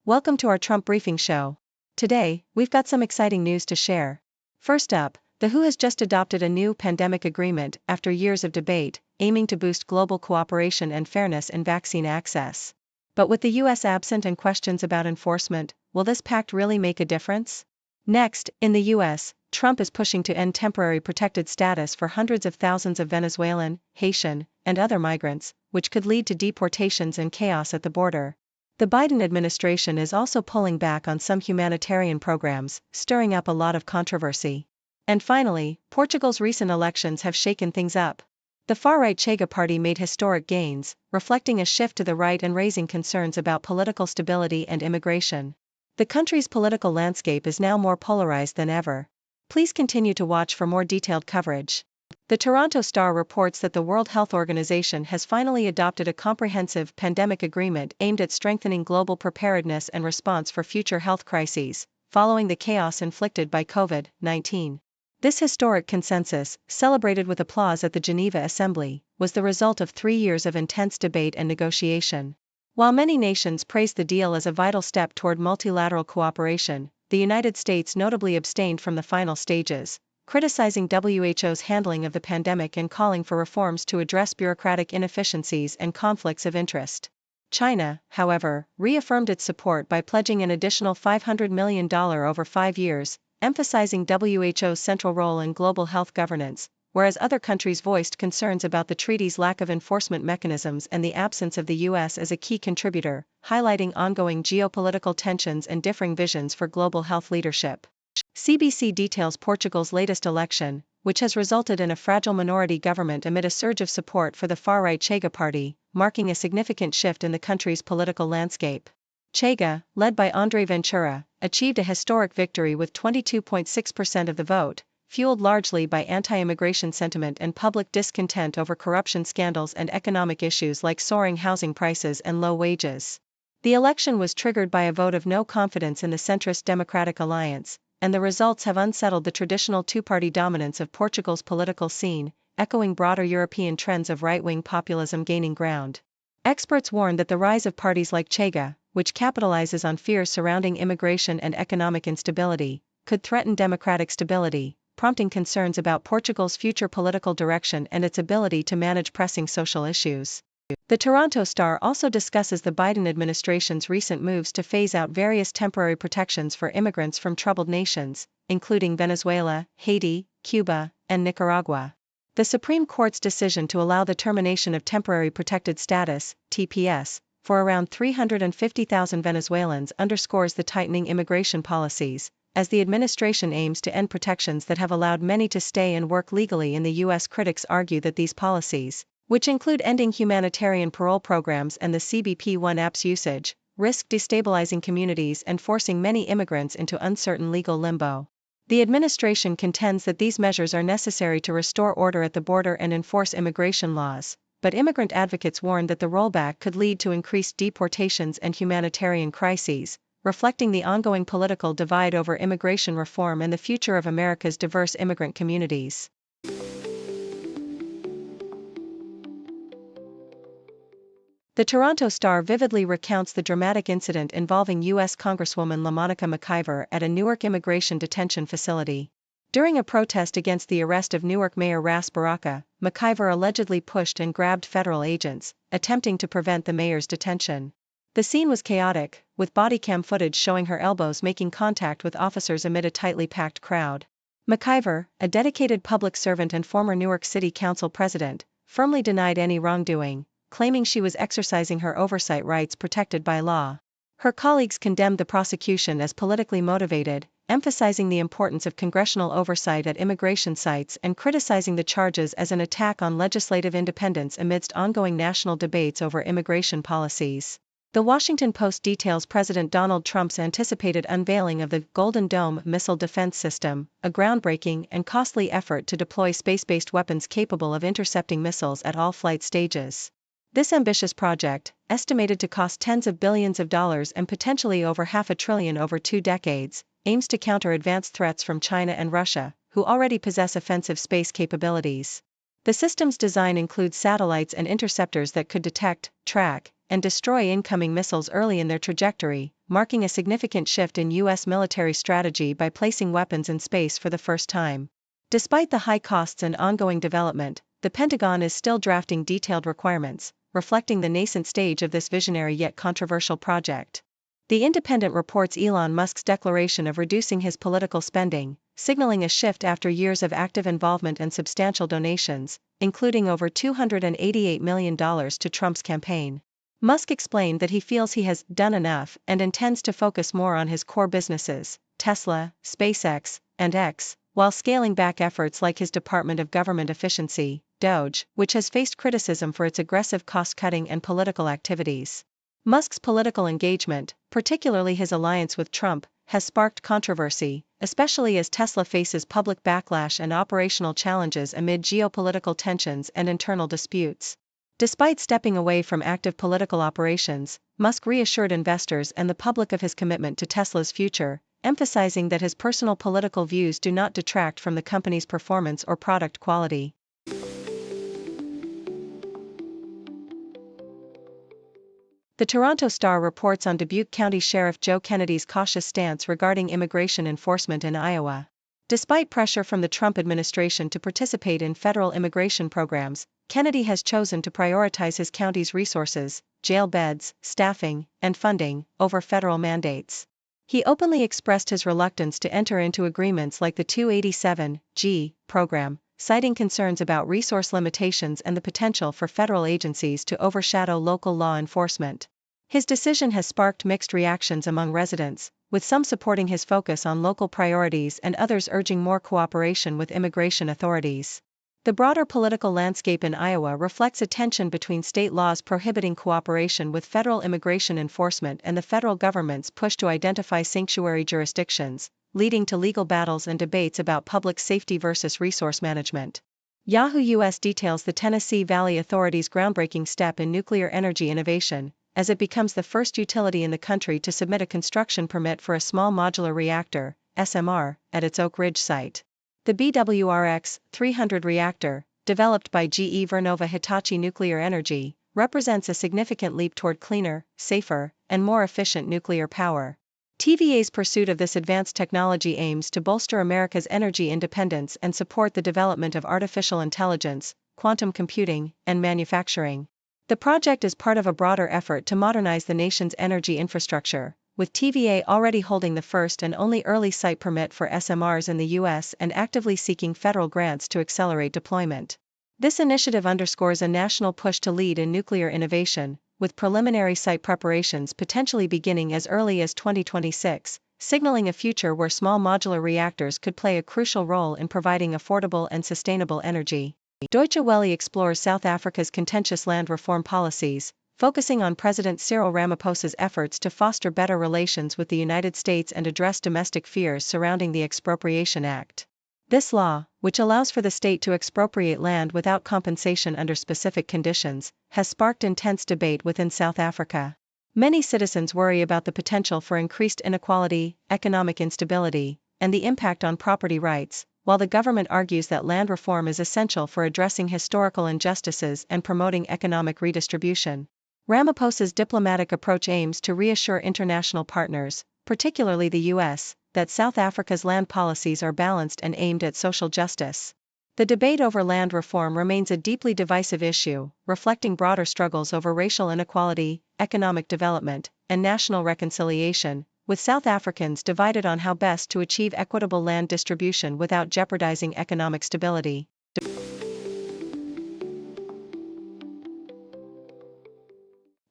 Welcome to our Trump Briefing Show. Today, we've got some exciting news to share. First up, the WHO has just adopted a new pandemic agreement after years of debate, aiming to boost global cooperation and fairness in vaccine access. But with the US absent and questions about enforcement, will this pact really make a difference? Next, in the US, Trump is pushing to end temporary protected status for hundreds of thousands of Venezuelan, Haitian, and other migrants, which could lead to deportations and chaos at the border. The Biden administration is also pulling back on some humanitarian programs, stirring up a lot of controversy. And finally, Portugal's recent elections have shaken things up. The far-right Chega party made historic gains, reflecting a shift to the right and raising concerns about political stability and immigration. The country's political landscape is now more polarized than ever. Please continue to watch for more detailed coverage. The Toronto Star reports that the World Health Organization has finally adopted a comprehensive pandemic agreement aimed at strengthening global preparedness and response for future health crises, following the chaos inflicted by COVID-19. This historic consensus, celebrated with applause at the Geneva Assembly, was the result of 3 years of intense debate and negotiation. While many nations praised the deal as a vital step toward multilateral cooperation, the United States notably abstained from the final stages, criticizing WHO's handling of the pandemic and calling for reforms to address bureaucratic inefficiencies and conflicts of interest. China, however, reaffirmed its support by pledging an additional $500 million over 5 years, emphasizing WHO's central role in global health governance, whereas other countries voiced concerns about the treaty's lack of enforcement mechanisms and the absence of the US as a key contributor, highlighting ongoing geopolitical tensions and differing visions for global health leadership. CBC details Portugal's latest election, which has resulted in a fragile minority government amid a surge of support for the far-right Chega party, marking a significant shift in the country's political landscape. Chega, led by André Ventura, achieved a historic victory with 22.6% of the vote, fueled largely by anti-immigration sentiment and public discontent over corruption scandals and economic issues like soaring housing prices and low wages. The election was triggered by a vote of no confidence in the centrist Democratic Alliance, and the results have unsettled the traditional two-party dominance of Portugal's political scene, echoing broader European trends of right-wing populism gaining ground. Experts warn that the rise of parties like Chega, which capitalizes on fears surrounding immigration and economic instability, could threaten democratic stability, prompting concerns about Portugal's future political direction and its ability to manage pressing social issues. The Toronto Star also discusses the Biden administration's recent moves to phase out various temporary protections for immigrants from troubled nations, including Venezuela, Haiti, Cuba, and Nicaragua. The Supreme Court's decision to allow the termination of temporary protected status, TPS, for around 350,000 Venezuelans underscores the tightening immigration policies, as the administration aims to end protections that have allowed many to stay and work legally in the U.S. Critics argue that these policies, which include ending humanitarian parole programs and the CBP-1 app's usage, risk destabilizing communities and forcing many immigrants into uncertain legal limbo. The administration contends that these measures are necessary to restore order at the border and enforce immigration laws, but immigrant advocates warn that the rollback could lead to increased deportations and humanitarian crises, reflecting the ongoing political divide over immigration reform and the future of America's diverse immigrant communities. The Toronto Star vividly recounts the dramatic incident involving U.S. Congresswoman LaMonica McIver at a Newark immigration detention facility. During a protest against the arrest of Newark Mayor Ras Baraka, McIver allegedly pushed and grabbed federal agents, attempting to prevent the mayor's detention. The scene was chaotic, with body cam footage showing her elbows making contact with officers amid a tightly packed crowd. McIver, a dedicated public servant and former Newark City Council president, firmly denied any wrongdoing, claiming she was exercising her oversight rights protected by law. Her colleagues condemned the prosecution as politically motivated, emphasizing the importance of congressional oversight at immigration sites and criticizing the charges as an attack on legislative independence amidst ongoing national debates over immigration policies. The Washington Post details President Donald Trump's anticipated unveiling of the Golden Dome missile defense system, a groundbreaking and costly effort to deploy space-based weapons capable of intercepting missiles at all flight stages. This ambitious project, estimated to cost tens of billions of dollars and potentially over $500 billion over 2 decades, aims to counter advanced threats from China and Russia, who already possess offensive space capabilities. The system's design includes satellites and interceptors that could detect, track, and destroy incoming missiles early in their trajectory, marking a significant shift in U.S. military strategy by placing weapons in space for the first time. Despite the high costs and ongoing development, the Pentagon is still drafting detailed requirements, reflecting the nascent stage of this visionary yet controversial project. The Independent reports Elon Musk's declaration of reducing his political spending, signaling a shift after years of active involvement and substantial donations, including over $288 million to Trump's campaign. Musk explained that he feels he has done enough and intends to focus more on his core businesses, Tesla, SpaceX, and X, while scaling back efforts like his Department of Government Efficiency, DOGE, which has faced criticism for its aggressive cost-cutting and political activities. Musk's political engagement, particularly his alliance with Trump, has sparked controversy, especially as Tesla faces public backlash and operational challenges amid geopolitical tensions and internal disputes. Despite stepping away from active political operations, Musk reassured investors and the public of his commitment to Tesla's future, emphasizing that his personal political views do not detract from the company's performance or product quality. The Toronto Star reports on Dubuque County Sheriff Joe Kennedy's cautious stance regarding immigration enforcement in Iowa. Despite pressure from the Trump administration to participate in federal immigration programs, Kennedy has chosen to prioritize his county's resources, jail beds, staffing, and funding, over federal mandates. He openly expressed his reluctance to enter into agreements like the 287G program, citing concerns about resource limitations and the potential for federal agencies to overshadow local law enforcement. His decision has sparked mixed reactions among residents, with some supporting his focus on local priorities and others urging more cooperation with immigration authorities. The broader political landscape in Iowa reflects a tension between state laws prohibiting cooperation with federal immigration enforcement and the federal government's push to identify sanctuary jurisdictions, leading to legal battles and debates about public safety versus resource management. Yahoo US details the Tennessee Valley Authority's groundbreaking step in nuclear energy innovation, as it becomes the first utility in the country to submit a construction permit for a small modular reactor, SMR, at its Oak Ridge site. The BWRX-300 reactor, developed by GE Vernova Hitachi Nuclear Energy, represents a significant leap toward cleaner, safer, and more efficient nuclear power. TVA's pursuit of this advanced technology aims to bolster America's energy independence and support the development of artificial intelligence, quantum computing, and manufacturing. The project is part of a broader effort to modernize the nation's energy infrastructure, with TVA already holding the first and only early site permit for SMRs in the U.S. and actively seeking federal grants to accelerate deployment. This initiative underscores a national push to lead in nuclear innovation, with preliminary site preparations potentially beginning as early as 2026, signaling a future where small modular reactors could play a crucial role in providing affordable and sustainable energy. Deutsche Welle explores South Africa's contentious land reform policies, focusing on President Cyril Ramaphosa's efforts to foster better relations with the United States and address domestic fears surrounding the Expropriation Act. This law, which allows for the state to expropriate land without compensation under specific conditions, has sparked intense debate within South Africa. Many citizens worry about the potential for increased inequality, economic instability, and the impact on property rights, while the government argues that land reform is essential for addressing historical injustices and promoting economic redistribution. Ramaphosa's diplomatic approach aims to reassure international partners, particularly the U.S., that South Africa's land policies are balanced and aimed at social justice. The debate over land reform remains a deeply divisive issue, reflecting broader struggles over racial inequality, economic development, and national reconciliation, with South Africans divided on how best to achieve equitable land distribution without jeopardizing economic stability.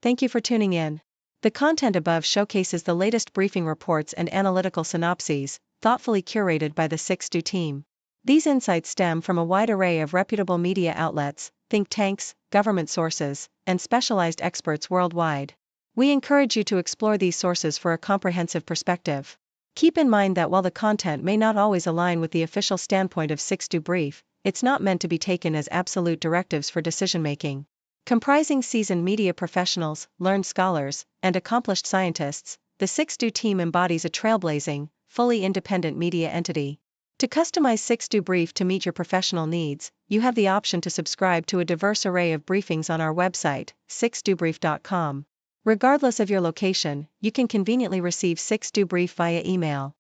Thank you for tuning in. The content above showcases the latest briefing reports and analytical synopses, thoughtfully curated by the 6Do team. These insights stem from a wide array of reputable media outlets, think tanks, government sources, and specialized experts worldwide. We encourage you to explore these sources for a comprehensive perspective. Keep in mind that while the content may not always align with the official standpoint of 6Do Brief, it's not meant to be taken as absolute directives for decision-making. Comprising seasoned media professionals, learned scholars, and accomplished scientists, the 6Do team embodies a trailblazing, fully independent media entity. To customize 6Do Brief to meet your professional needs, you have the option to subscribe to a diverse array of briefings on our website, 6dobrief.com. Regardless of your location, you can conveniently receive 6Do Brief via email.